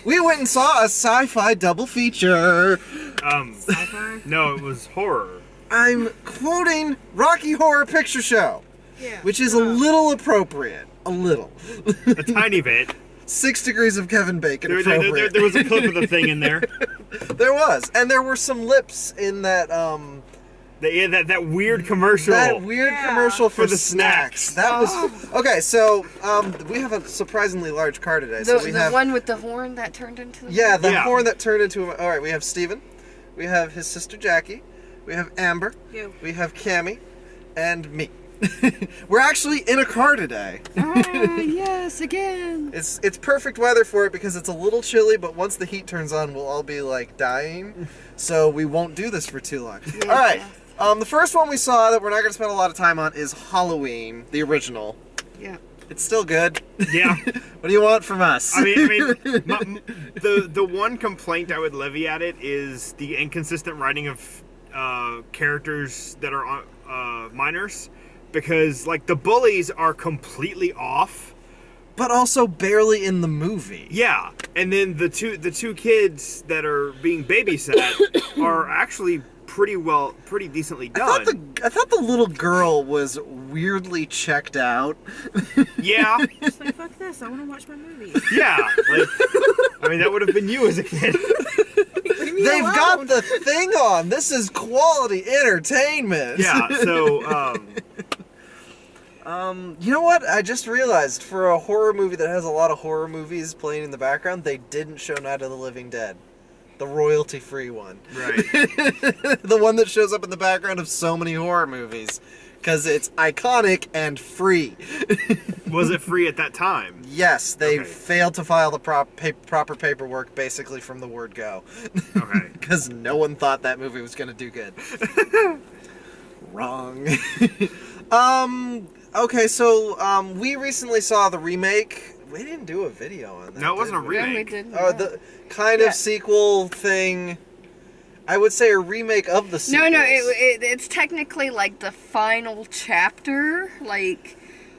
We went and saw a sci-fi double feature. Sci-fi? No, it was horror. I'm quoting Rocky Horror Picture Show, Yeah. which is a little appropriate. A little. A tiny bit. 6 degrees of Kevin Bacon appropriate. There was a clip of the thing in there. There was. And there were some lips in that, That weird commercial. that weird commercial for the snacks. snacks. That was... Okay, so, we have a surprisingly large car today. So we The have... one with the horn that turned into the Yeah, the Yeah. horn that turned into a... Alright, we have Steven. We have his sister Jackie. We have Amber. You. We have Cammie. And me. We're actually in a car today. yes, again. It's perfect weather for it because it's a little chilly, but once the heat turns on, we'll all be like dying. So we won't do this for too long. Yeah. All right. The first one we saw that we're not going to spend a lot of time on is Halloween, the original. Yeah. It's still good. Yeah. What do you want from us? I mean, the one complaint I would levy at it is the inconsistent writing of characters that are minors, because like the bullies are completely off, but also barely in the movie. yeah, and then the two kids that are being babysat are actually pretty decently done. I thought the little girl was weirdly checked out. Yeah, Just like, fuck this, I want to watch my movie. yeah. Like, I mean, that would have been you as a kid. Leave me They've alone. got the thing on. This is quality entertainment. Yeah. So, You know what? I just realized for a horror movie that has a lot of horror movies playing in the background, they didn't show Night of the Living Dead. The royalty-free one. right. The one that shows up in the background of so many horror movies. Because it's iconic and free. Was it free at that time? Yes, they Okay. failed to file the proper paperwork basically from the word go. Okay. Because no one thought that movie was going to do good. Wrong. Okay, so we recently saw the remake. We didn't do a video on that. No, it wasn't a did we? Yeah, we remake. did. The kind Yeah. of sequel thing. I would say a remake of the sequel. No, it's technically like the final chapter. Like,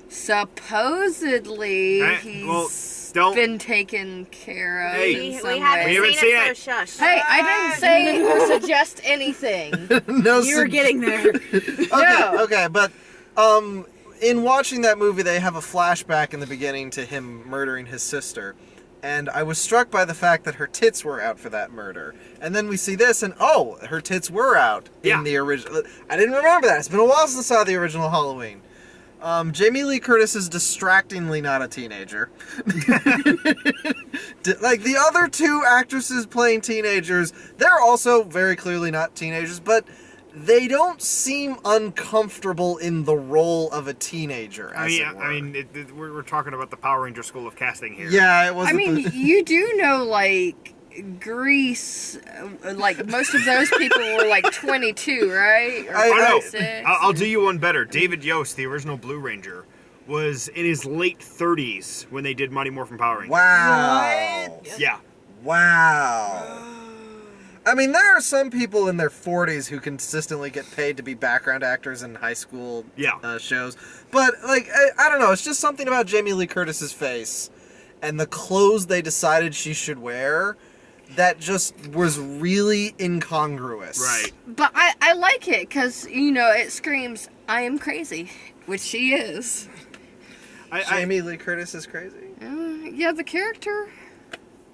supposedly Hey, well, he's don't- been taken care of Hey. in some We haven't We way. haven't seen it, seen so shush. Hey, I didn't say or suggest anything. no, You're getting there. No. Okay, but in watching that movie, they have a flashback in the beginning to him murdering his sister. And I was struck by the fact that her tits were out for that murder. And then we see this, and oh, her tits were out Yeah. in the original. I didn't remember that. It's been a while since I saw the original Halloween. Jamie Lee Curtis is distractingly not a teenager. Like the other two actresses playing teenagers, they're also very clearly not teenagers, but they don't seem uncomfortable in the role of a teenager. As it were. I mean, we're talking about the Power Ranger school of casting here. Yeah, it wasn't. I mean, you do know, like, Grease, like, most of those people were, like, 22, right? Or I know. 26. I'll do you one better. David Yost, the original Blue Ranger, was in his late 30s when they did Mighty Morphin Power Rangers. Wow. Yeah. Wow. I mean, there are some people in their 40s who consistently get paid to be background actors in high school shows. But, like, I don't know. It's just something about Jamie Lee Curtis's face and the clothes they decided she should wear that just was really incongruous. Right. But I like it, because, you know, it screams, I am crazy, which she is. Jamie Lee Curtis is crazy? Yeah, the character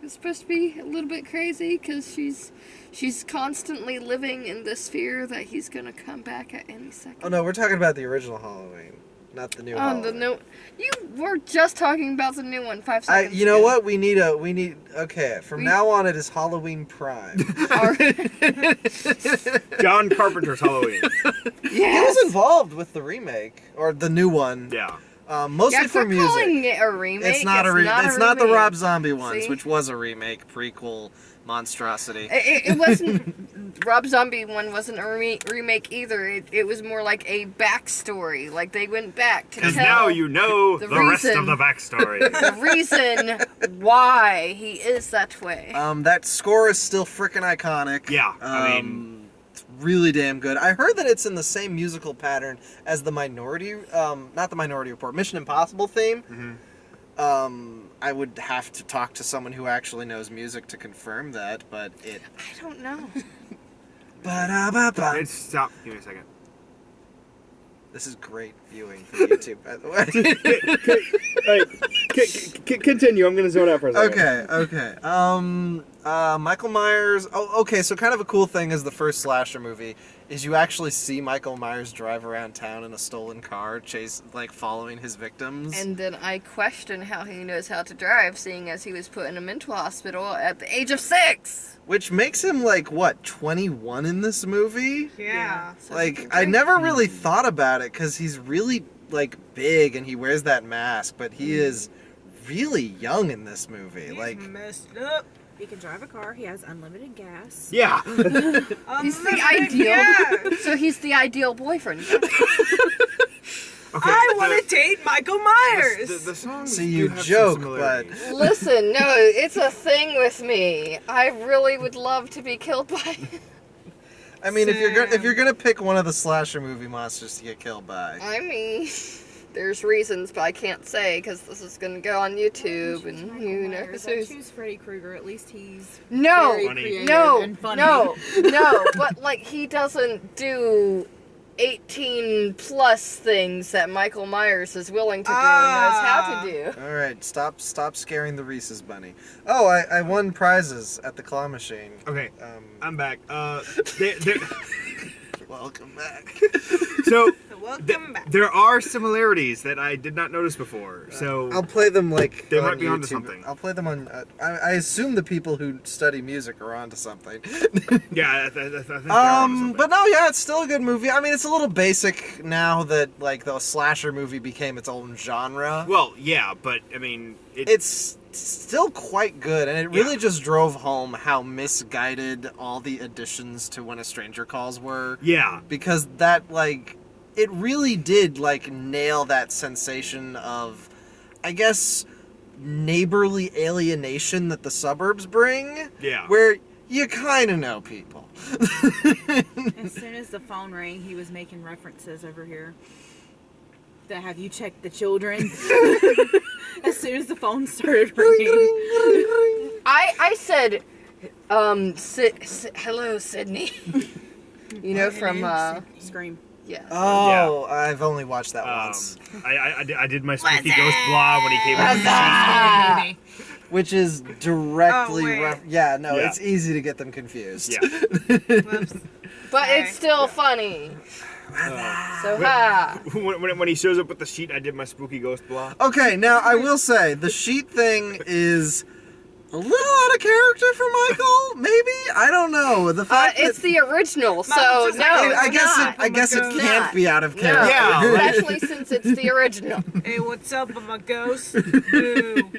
is supposed to be a little bit crazy, because she's constantly living in this fear that he's going to come back at any second. Oh, no, we're talking about the original Halloween, not the new Halloween. The new... You were just talking about the new one 5 seconds You know ago. what? We need... Okay, from now on, it is Halloween Prime. John Carpenter's Halloween. He was involved with the remake, or the new one. Yeah. Mostly for quit music. calling it a remake. It's not a remake. It's not the remake. Rob Zombie ones, See? which was a remake, prequel monstrosity. It wasn't... Rob Zombie one wasn't a remake either. It was more like a backstory. Like, they went back to tell... Because now you know the rest of reason- the backstory. the reason why he is that way. That score is still freaking iconic. Yeah, I mean... It's really damn good. I heard that it's in the same musical pattern as the Minority... not the Minority Report, Mission Impossible theme. Mm-hmm. I would have to talk to someone who actually knows music to confirm that, but it... I don't know. It's stop. Give me a second. This is great viewing for YouTube, by the way. Continue. I'm gonna zone out for a second. Okay. Michael Myers... Oh, okay, so kind of a cool thing is the first slasher movie is you actually see Michael Myers drive around town in a stolen car, following his victims. And then I question how he knows how to drive, seeing as he was put in a mental hospital at the age of 6. Which makes him, 21 in this movie? Yeah. I never really thought about it, because he's really, big, and he wears that mask, but he is really young in this movie. He's messed up. He can drive a car. He has unlimited gas. Yeah. He's the ideal. So he's the ideal boyfriend. Okay, I want to date Michael Myers. The songs See, do you have joke, some but... similarities. Listen, no, it's a thing with me. I really would love to be killed by him. I mean, if you're gonna pick one of the slasher movie monsters to get killed by... I mean, there's reasons, but I can't say because this is going to go on YouTube, and who knows I who's... choose Freddy Krueger. At least he's No, very Funny. creative no, and funny. no, but he doesn't do 18 plus things that Michael Myers is willing to do and knows how to do. All right, stop scaring the Reese's Bunny. Oh, I won prizes at the claw machine. Okay, I'm back. They're Welcome back. so Welcome back. there are similarities that I did not notice before. So I'll play them They on might be onto YouTube. something. I'll play them on. I assume the people who study music are onto something. yeah, I think they're onto something. But no, yeah, it's still a good movie. I mean, it's a little basic now that the slasher movie became its own genre. Well, yeah, but I mean, It's still quite good, and it really just drove home how misguided all the additions to When a Stranger Calls were. yeah, Because that, it really did, nail that sensation of, I guess, neighborly alienation that the suburbs bring. Yeah. Where you kind of know people. As soon as the phone rang, he was making references over here. To have you check the children. As soon as the phone started ringing. I said, hello, Sydney. You know, from, Scream. yeah. Oh, I've only watched that once. I did my spooky ghost blah when he came in. Ah. Which is directly... Oh, wait. Yeah, no, Yeah. it's easy to get them confused. Yeah. Whoops. But it's still funny. So, ha. when he shows up with the sheet, I did my spooky ghost blah. Okay, now I will say, the sheet thing is a little out of character for Michael, maybe? I don't know. The fact It's that... the original, so just no, like- it's I guess not. I guess it God. can't be out of No, character. Yeah, right. especially since it's the original. Hey, what's up? I'm a ghost. Boo.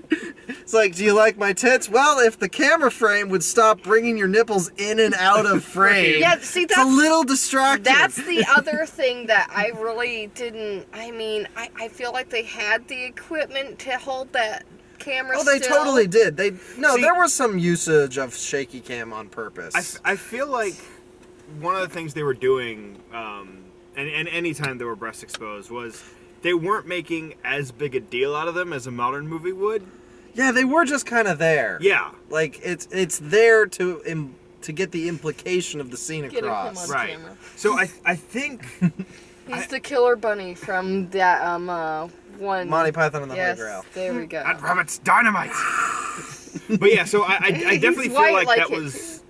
It's like, do you like my tits? Well, if the camera frame would stop bringing your nipples in and out of frame. Yeah, see, it's a that's little distracting. that's the other thing that I really didn't. I mean, I feel like they had the equipment to hold that camera. Oh, they still. totally did. See- There was some usage of shaky cam on purpose. I feel like one of the things they were doing, and any time they were breast exposed, was they weren't making as big a deal out of them as a modern movie would. Yeah, they were just kind of there. Yeah. It's there to get the implication of the scene Getting him across. on Right. camera. So I think He's the killer bunny from that one. Monty Python and the yes, Holy Grail. there we go. that rabbit's dynamite. But yeah, so I definitely He's feel white like like that it. was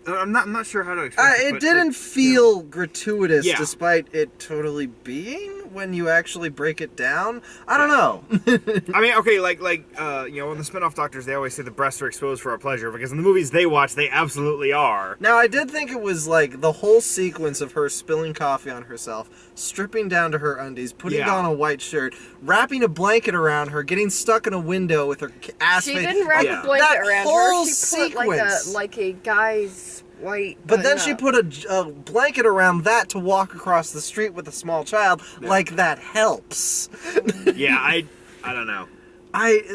I'm not sure how to express it. It but, didn't feel gratuitous, Yeah. despite it totally being when you actually break it down. I don't know. I mean, okay, when the spin-off Doctors, they always say the breasts are exposed for our pleasure, because in the movies they watch, they absolutely are. Now, I did think it was the whole sequence of her spilling coffee on herself, stripping down to her undies, putting Yeah. on a white shirt, wrapping a blanket around her, getting stuck in a window with her ass She face. didn't wrap Yeah. a blanket That around whole her. She put sequence. like a guy's white. But then button she up. put a blanket around that to walk across the street with a small child. Like that helps. Yeah, I don't know.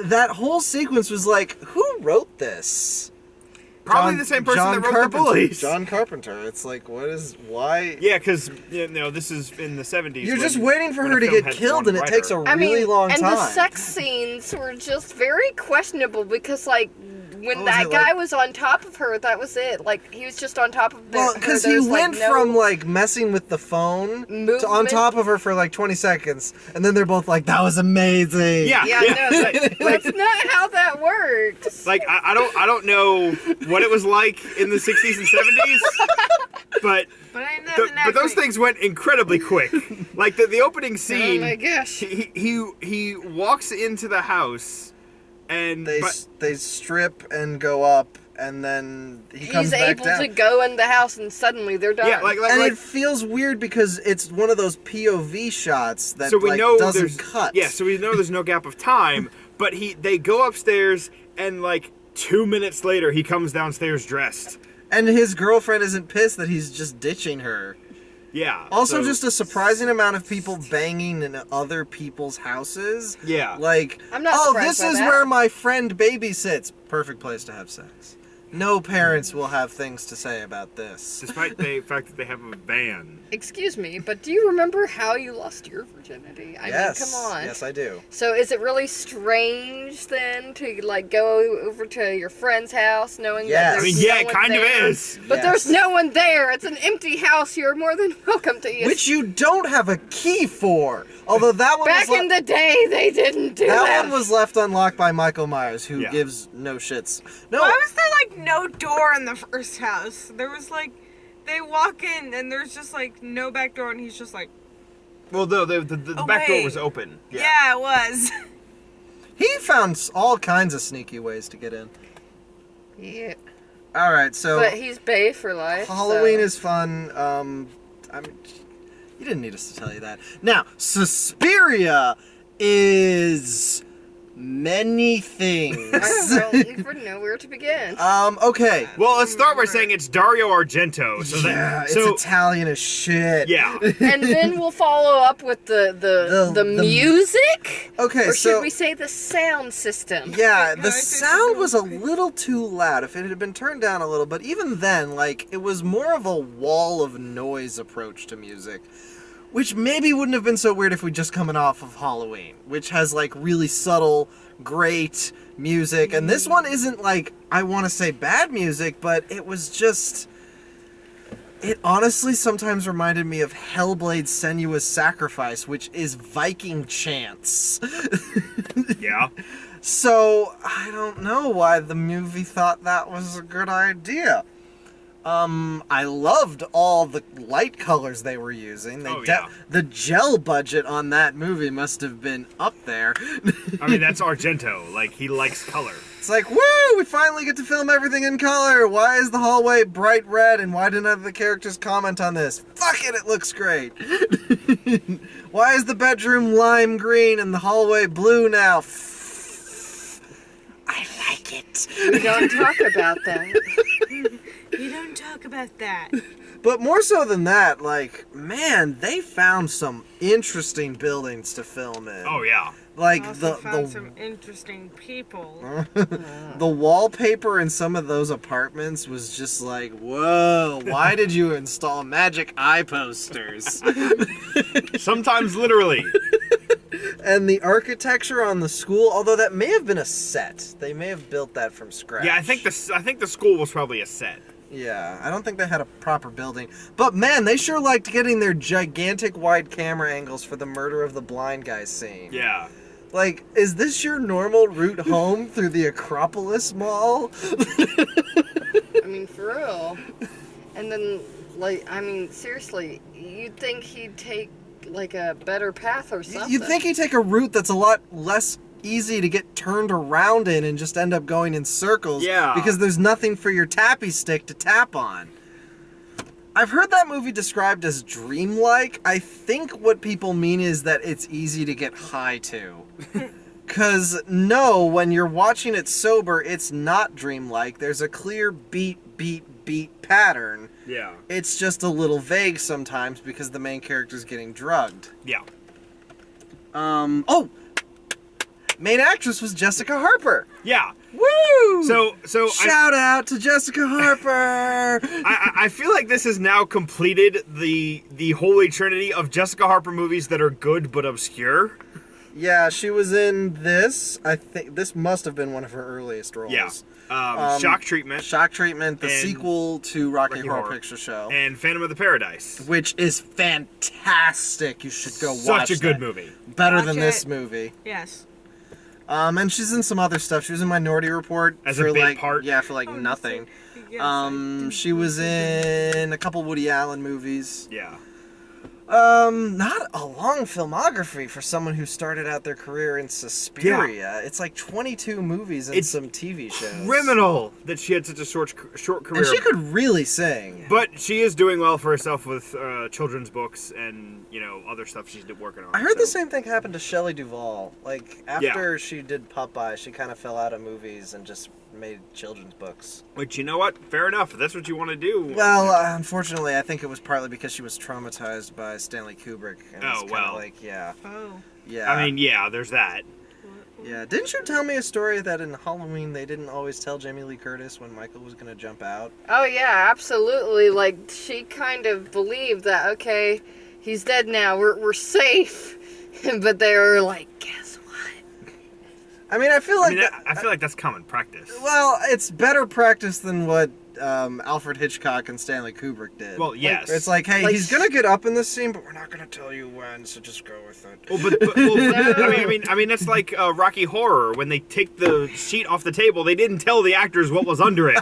That whole sequence was like, who wrote this? Probably the same person that wrote The Bullies. John Carpenter. It's like, why? Yeah, because this is in the 70s. You're just waiting for her to get killed, and it takes a really long time. And the sex scenes were just very questionable because, like, when that guy was on top of her, that was it. Like, he was just on top of her. Well, because he went from, like, messing with the phone to on top of her for, like, 20 seconds. And then they're both like, that was amazing. Yeah. No, that's not how that works. Like, I don't know what it was like in the 60s and 70s, but those things went incredibly quick. Like, the opening scene. Oh, my gosh. He walks into the house. And they strip and go up, and then he comes back down. He's able to go in the house, and suddenly they're done. Yeah, it feels weird because it's one of those POV shots that doesn't cut. Yeah, so we know there's no gap of time, but they go upstairs, and like 2 minutes later, he comes downstairs dressed. And his girlfriend isn't pissed that he's just ditching her. Yeah. Also, just a surprising amount of people banging in other people's houses. Yeah. Like, I'm not this is where my friend babysits. Perfect place to have sex. No parents will have things to say about this. Despite the fact that they have a van. Excuse me, but do you remember how you lost your virginity? I mean, come on. Yes, I do. So is it really strange then to like go over to your friend's house knowing that there's no one it kind there? of is. But there's no one there. It's an empty house. You're more than welcome to use. Which you don't have a key for. Although that one Back in the day, they didn't do that. That one was left unlocked by Michael Myers, who gives no shits. No. Why was there like no door in the first house? There was like, they walk in and there's just like no back door, and he's just like. Well, no, the back door was open. Yeah, it was. He found all kinds of sneaky ways to get in. Yeah. All right, so. But he's bae for life. Halloween is fun. I mean, you didn't need us to tell you that. Now, Suspiria is many things. I don't even know where to begin. Okay. Well, let's start by saying it's Dario Argento. It's Italian as shit. Yeah. And then we'll follow up with the music. Okay, or should we say the sound system? Yeah, the sound was a little too loud. If it had been turned down a little, but even then, like, it was more of a wall of noise approach to music. Which maybe wouldn't have been so weird if we'd just coming off of Halloween, which has, like, really subtle, great music. And this one isn't, like, I want to say bad music, but it was just... It honestly sometimes reminded me of Hellblade's Senua's Sacrifice, which is Viking chants. Yeah. So, I don't know why the movie thought that was a good idea. I loved all the light colors they were using. The gel budget on that movie must have been up there. I mean, that's Argento. Like, he likes color. It's like, woo! We finally get to film everything in color. Why is the hallway bright red, and why didn't the characters comment on this? Fuck it, it looks great. Why is the bedroom lime green and the hallway blue now? I like it. We don't talk about that. You don't talk about that. But more so than that, like, man, they found some interesting buildings to film in. Oh, yeah. Like, also found some interesting people. The wallpaper in some of those apartments was just like, whoa, why did you install magic eye posters? Sometimes literally. And the architecture on the school, although that may have been a set. They may have built that from scratch. Yeah, I think the school was probably a set. Yeah, I don't think they had a proper building. But man, they sure liked getting their gigantic wide camera angles for the murder of the blind guy scene. Yeah. Like, is this your normal route home through the Acropolis Mall? I mean, for real. And then, like, I mean, seriously, you'd think he'd take, like, a better path or something. You'd think he'd take a route that's a lot less easy to get turned around in and just end up going in circles. Yeah. Because there's nothing for your tappy stick to tap on. I've heard that movie described as dreamlike. I think what people mean is that it's easy to get high to. Because, no, when you're watching it sober, it's not dreamlike. There's a clear beat pattern. Yeah. It's just a little vague sometimes because the main character's getting drugged. Yeah. Oh! Main actress was Jessica Harper. Yeah. Woo! So shout out to Jessica Harper. I feel like this has now completed the holy trinity of Jessica Harper movies that are good but obscure. Yeah, she was in this. I think this must have been one of her earliest roles. Yeah. Shock Treatment. Shock Treatment, the sequel to Rocky Horror Picture Show. And Phantom of the Paradise. Which is fantastic. You should go watch Such a good movie. Better Watch than it. this movie. Yes. And she's in some other stuff. She was in Minority Report. As for a big like, part? Yeah, for like nothing. Yes, She was in a couple Woody Allen movies. Yeah. Not a long filmography for someone who started out their career in Suspiria. Yeah. It's like 22 movies and some TV shows. Criminal that she had such a short career. And she could really sing. But she is doing well for herself with children's books and, other stuff she's working on. I heard the same thing happened to Shelley Duvall. Like, after she did Popeye, she kind of fell out of movies and just made children's books. Which, you know what? Fair enough. If that's what you want to do. Well, unfortunately, I think it was partly because she was traumatized by Stanley Kubrick. And it's kinda like, yeah. Oh. Yeah. I mean, yeah, there's that. Yeah. Didn't you tell me a story that in Halloween they didn't always tell Jamie Lee Curtis when Michael was going to jump out? Oh yeah, absolutely. Like she kind of believed that okay, he's dead now. We're safe. But they were like, guess what? I mean, I feel like I feel like that's common practice. well, it's better practice than what Alfred Hitchcock and Stanley Kubrick did. Well, yes. It's like, hey, he's gonna get up in this scene, but we're not gonna tell you when, so just go with it. Well, I mean, that's like Rocky Horror. When they take the sheet off the table, they didn't tell the actors what was under it.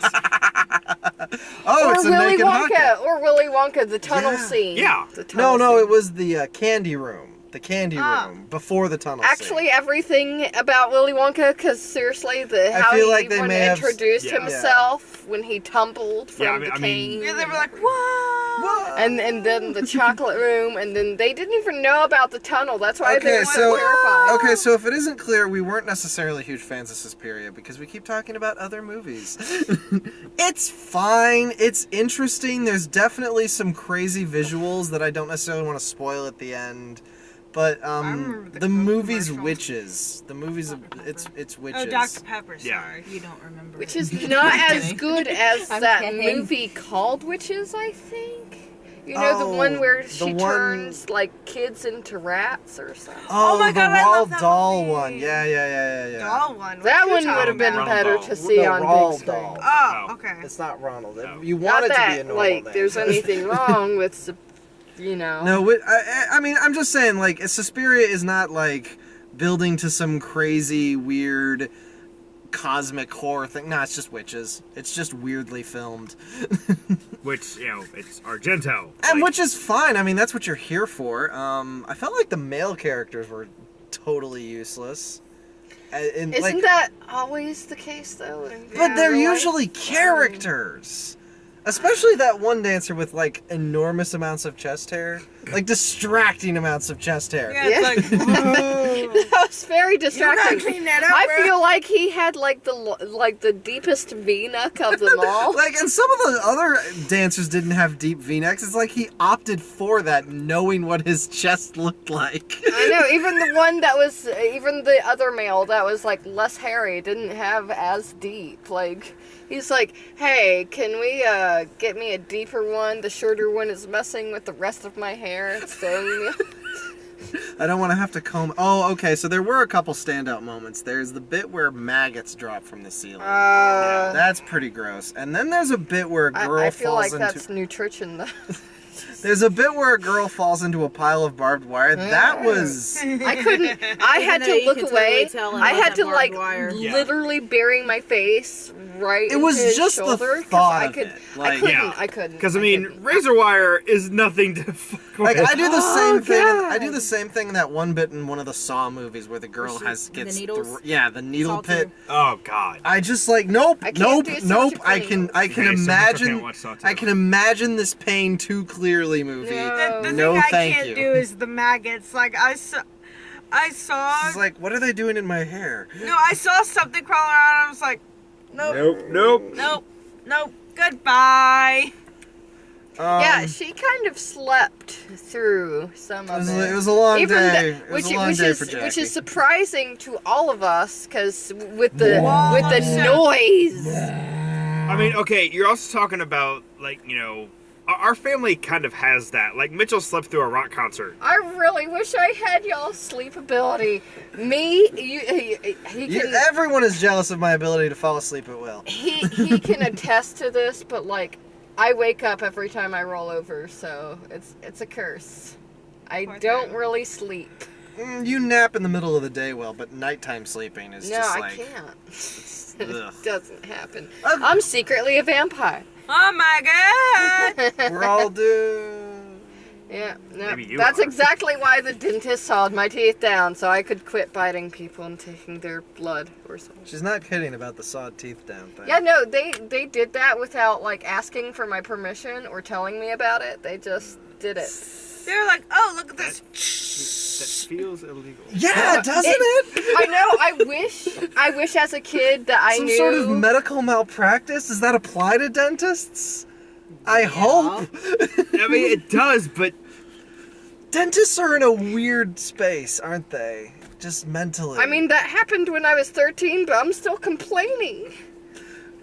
Oh, it's a Willy naked Wonka, Haka. or Willy Wonka, the tunnel scene. Yeah. The tunnel No, scene. it was the candy room. The candy room before the tunnel Actually, scene. everything about Willy Wonka, because seriously, how feel he like they even may have- introduced Yeah. himself when he tumbled from the cane. Yeah, they were like, whoa! And then the chocolate room, and then they didn't even know about the tunnel. That's why they Okay, were so terrified. okay, so if it isn't clear, we weren't necessarily huge fans of Suspiria because we keep talking about other movies. It's fine. It's interesting. There's definitely some crazy visuals that I don't necessarily want to spoil at the end. But remember the the Coke movie's commercials. witches. The movie's it's witches. Oh, Dr. Pepper, sorry. Yeah. You don't remember. Which it. is not as good as I'm that kidding. movie called Witches, I think. You know, the Oh, one where the she one- turns, like, kids into rats or something. Oh, my the God, I Roald love that Dahl movie. one. Yeah. Doll one. What That are you one talking would have been about? better Dahl. to see No, on Roald big screen. Dahl. Oh, Oh. okay. It's not Ronald. No. You want Not it to that, be a normal like, name. there's anything wrong with, No, I mean, I'm just saying, like, Suspiria is not, like, building to some crazy, weird, cosmic horror thing. No, it's just witches. It's just weirdly filmed. Which, it's Argento. And which is fine. I mean, that's what you're here for. I felt like the male characters were totally useless. And, Isn't like, that always the case, though? But they're real life? usually characters. Especially that one dancer with, like, enormous amounts of chest hair. Like, distracting amounts of chest hair. Yeah, it's like, whoa. That was very You gotta distracting. clean that up, I bro. feel like he had like the deepest V-neck of them all. Like, and some of the other dancers didn't have deep V-necks. It's like he opted for that, knowing what his chest looked like. I know, even the one that was, even the other male that was like less hairy didn't have as deep. Like, he's like, hey, can we get me a deeper one? The shorter one is messing with the rest of my hair. It's throwing me. I don't want to have to comb. Oh, okay. So there were a couple standout moments. There's the bit where maggots drop from the ceiling. That's pretty gross. And then there's a bit where a girl I feel falls like into. that's nutrition, though. There's a bit where a girl falls into a pile of barbed wire. That was. I couldn't. I had Even though to you look could away. totally tell it I had to wasn't like barbed wire. Yeah. literally burying my face right. It was into his just the shoulder, 'cause thought I of could, it. I Like, couldn't. yeah. I couldn't. Because, I mean, couldn't. razor wire is nothing to fuck Like, with. I do the same thing. God. I do the same thing in that one bit in one of the Saw movies where the girl she- gets the needles? the needle Saw pit. two. Oh, God. I just like nope, I can't nope, do nope. such a I thing. can Okay, so Mitchell imagine. can't watch Saw two. I can imagine this pain too clearly. Movie. No. The No, thing I thank can't you. do is the maggots. Like, I saw. It's like, what are they doing in my hair? No, I saw something crawling around. And I was like, nope, Nope. nope, nope. Goodbye. Yeah, she kind of slept through some of it. It was a long day. It was a long day for Jackie. Which is surprising to all of us, because with the noise. I mean, okay, you're also talking about, like, you know, our family kind of has that. Like, Mitchell slept through a rock concert. I really wish I had y'all's sleep ability. Me, he can... Everyone is jealous of my ability to fall asleep at will. He can attest to this, but, like, I wake up every time I roll over, so it's a curse. I don't really sleep. You nap in the middle of the day well, but nighttime sleeping is just like... No, I can't. It doesn't happen. Okay. I'm secretly a vampire. Oh my god! We're all doomed. Yeah, no, Maybe you that's are. exactly why the dentist sawed my teeth down, so I could quit biting people and taking their blood or something. She's not kidding about the sawed teeth down thing. Yeah, no, they did that without, like, asking for my permission or telling me about it. They just did it. They're like, oh, look at this. That feels illegal. Yeah, doesn't it? I know. I wish as a kid that I Some knew. sort of medical malpractice? Does that apply to dentists? I hope. I mean, it does, but... Dentists are in a weird space, aren't they? Just mentally. I mean, that happened when I was 13, but I'm still complaining.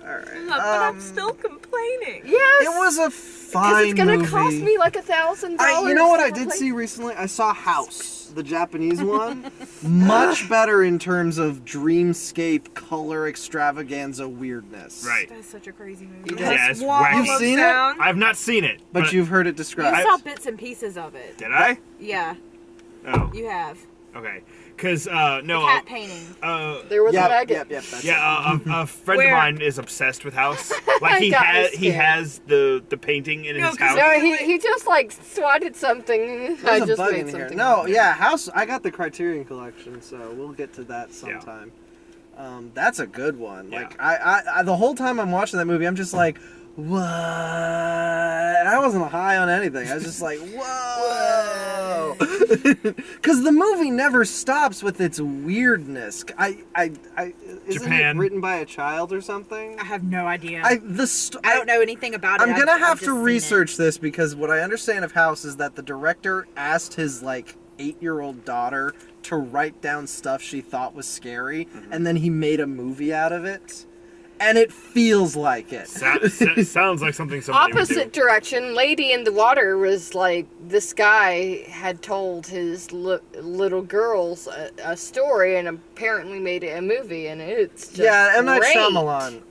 Alright. Look, but I'm still complaining. Yes. It was a Because fine it's gonna movie. cost me like $1,000. You know what to I did replace- see recently? I saw House, the Japanese one. Much better in terms of dreamscape, color extravaganza weirdness. Right. That's such a crazy movie. Yeah, it's Wall wacky. You've of seen it? sound. I've not seen it. But you've heard it You described. saw bits and pieces of it. Did I? Yeah, Oh, you have. okay. Because, The no... cat painting. There was a Yep, maggot. yep, that's Yeah, a friend Where? of mine is obsessed with House. Like he Got me he scared. has the painting in No, his 'cause house. No, he just like swatted something. I There's a just bug made in here. something. No, yeah, House. I got the Criterion Collection, so we'll get to that sometime. That's a good one. Yeah. Like I the whole time I'm watching that movie, I'm just like, what? And I wasn't high on anything. I was just like, whoa, because the movie never stops with its weirdness. Isn't Japan. it written by a child or something? I have no idea. I don't know anything about it. I'm gonna I've have just to seen research this because what I understand of House is that the director asked his like 8-year-old daughter to write down stuff she thought was scary, and then he made a movie out of it, and it feels like it. Sounds like something somebody would Opposite do. direction, Lady in the Water was like this guy had told his little girls a story and apparently made it a movie, and it's just Yeah, M. Night great. Shyamalan.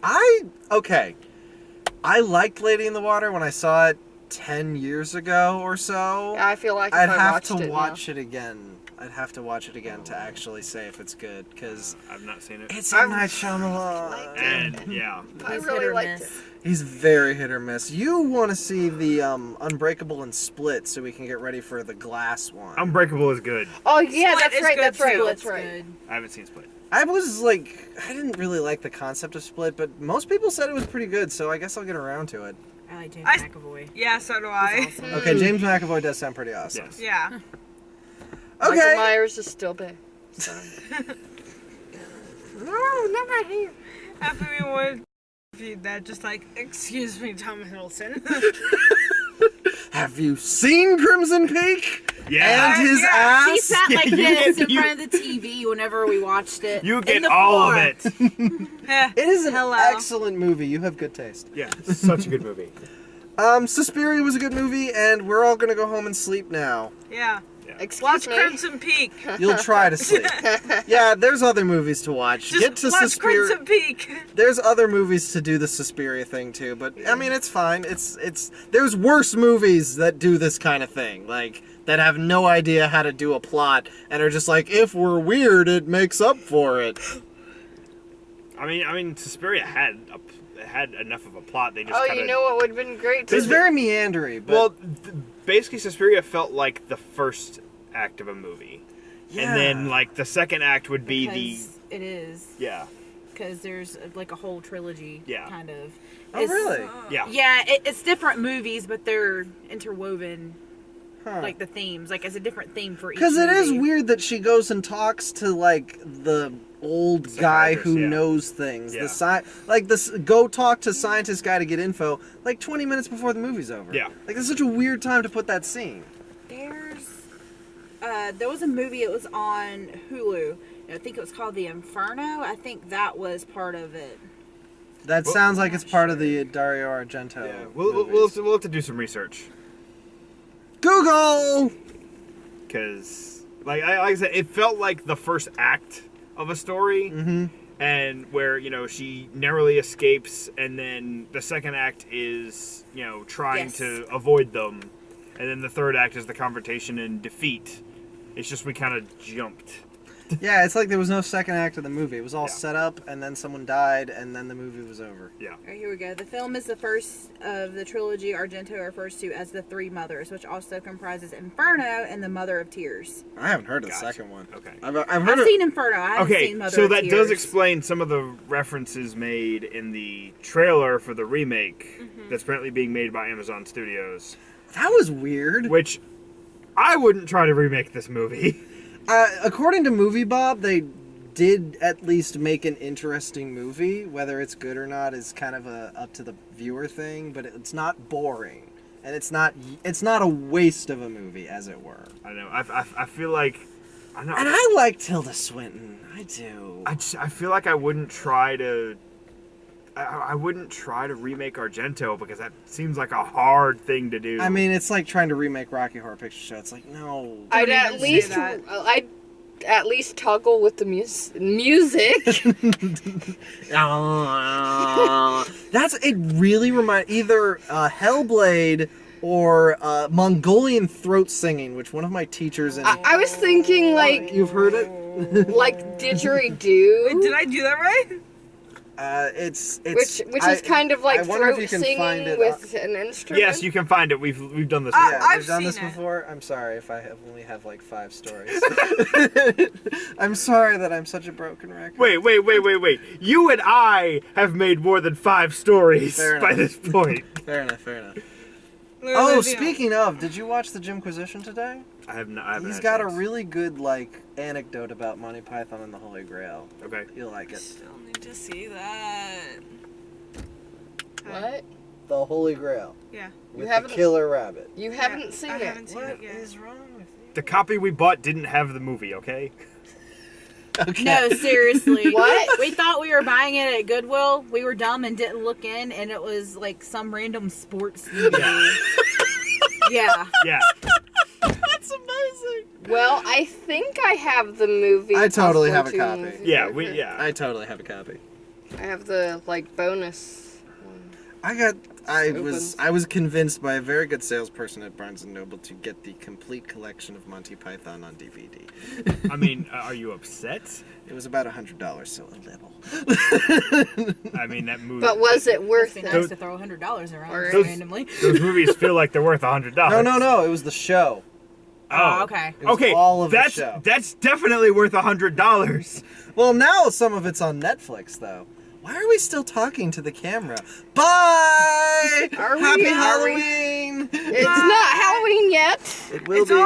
I liked Lady in the Water when I saw it 10 years ago or so. I feel like if I'd I have watched to it watch it again. I'd have to watch it again to actually say if it's good, because I've not seen it. it's M. Night Shyamalan. And yeah, I He's really hit or liked miss. it. He's very hit or miss. You want to see the Unbreakable and Split so we can get ready for the Glass one. Unbreakable is good. Oh yeah, Split that's is right. good, That's right. too. That's It's right. good. I haven't seen Split. I was like, I didn't really like the concept of Split, but most people said it was pretty good, so I guess I'll get around to it. I like James I- McAvoy. Yeah, so do I. He's awesome. Okay, James McAvoy does sound pretty awesome. Yes. Yeah. Michael Okay. Myers is still big. So. No, not my hair. After we would feed that, just like, excuse me, Tom Hiddleston. Have you seen Crimson Peak? Yeah. And his Yeah. ass? He sat like You this get- in front of the TV whenever we watched it. You in get the all of floor. it. Yeah. It is an Hello. excellent movie. You have good taste. Yeah, such a good movie. Suspiria was a good movie, and we're all gonna go home and sleep now. Yeah. Excuse Watch me. Crimson Peak. You'll try to sleep. Yeah, there's other movies to watch. Just Get to watch Suspiria. Crimson Peak. There's other movies to do the Suspiria thing too, but I mean it's fine. It's there's worse movies that do this kind of thing, like that have no idea how to do a plot and are just like, if we're weird, it makes up for it. I mean, Suspiria had enough of a plot. They just Oh, kinda, you know what would have been great? It was too? very meandery, but Well, basically, Suspiria felt like the first act of a movie, yeah. and then like the second act would be Because it is. yeah, Because there's like a whole trilogy. Yeah. Kind of. Oh really? yeah. Yeah, it's different movies, but they're interwoven. Huh. Like the themes, like it's a different theme for each. Because it is movie. weird that she goes and talks to like the old guy who yeah. knows things. Yeah. Like this, go talk to scientist guy to get info. Like 20 minutes before the movie's over. Yeah. Like it's such a weird time to put that scene. There was a movie. It was on Hulu. I think it was called The Inferno. I think that was part of it. That sounds like it's part of the Dario Argento. Yeah. We'll have to do some research. Google. Because, like I said, it felt like the first act of a story, and where she narrowly escapes, and then the second act is trying to avoid them, and then the third act is the confrontation and defeat. It's just we kind of jumped. Yeah, it's like there was no second act of the movie. It was all set up, and then someone died, and then the movie was over. Yeah. All right, here we go. The film is the first of the trilogy Argento refers to as the Three Mothers, which also comprises Inferno and the Mother of Tears. I haven't heard of the second one. Okay. I've seen Inferno. I haven't seen Mother of Tears. So that does explain some of the references made in the trailer for the remake that's apparently being made by Amazon Studios. That was weird. Which I wouldn't try to remake this movie. According to Movie Bob, they did at least make an interesting movie. Whether it's good or not is kind of a up to the viewer thing, but it's not boring, and it's not a waste of a movie, as it were. I know. I feel like. I know. And I like Tilda Swinton. I do. I feel like I wouldn't try to. I wouldn't try to remake Argento because that seems like a hard thing to do. I mean, it's like trying to remake Rocky Horror Picture Show. It's like, no. I'd at least toggle with the music. It really reminds either Hellblade or Mongolian throat singing, which one of my teachers I was thinking like you've heard it, like didgeridoo. Wait, did I do that right? It's which is kind of like I wonder if you throat can singing find it. with an instrument. Yes, you can find it. We've done this. Yeah, I've we've done this seen it. before. I'm sorry if I only have like 5 stories. I'm sorry that I'm such a broken record. Wait. You and I have made more than 5 stories by this point. Fair enough. Literally, Speaking of, did you watch the Jimquisition today? I have not. He's got a really good anecdote about Monty Python and the Holy Grail. Okay. You'll like I it. still need to see that. What? The Holy Grail. Yeah. With the killer rabbit. You haven't seen I it. haven't seen it yet. What is wrong with you? The copy we bought didn't have the movie. Okay. Okay. No, seriously. What? We thought we were buying it at Goodwill. We were dumb and didn't look in, and it was like some random sports movie. Yeah. Yeah. That's amazing. Well, I think I have the movie. I totally have a Possible copy. movie Yeah. version. I totally have a copy. I have the bonus one. I was convinced by a very good salesperson at Barnes & Noble to get the complete collection of Monty Python on DVD. I mean, are you upset? It was about $100, so a little. I mean, that movie. But was it worth Must be it? nice to throw $100 around Those- randomly. Those movies feel like they're worth $100. No, it was the show. Oh, okay. It was Okay, all of the show. that's definitely worth $100. Well, now some of it's on Netflix, though. Why are we still talking to the camera? Bye! Are we? Happy Are we? Halloween! It's not Halloween yet. It will It's be. all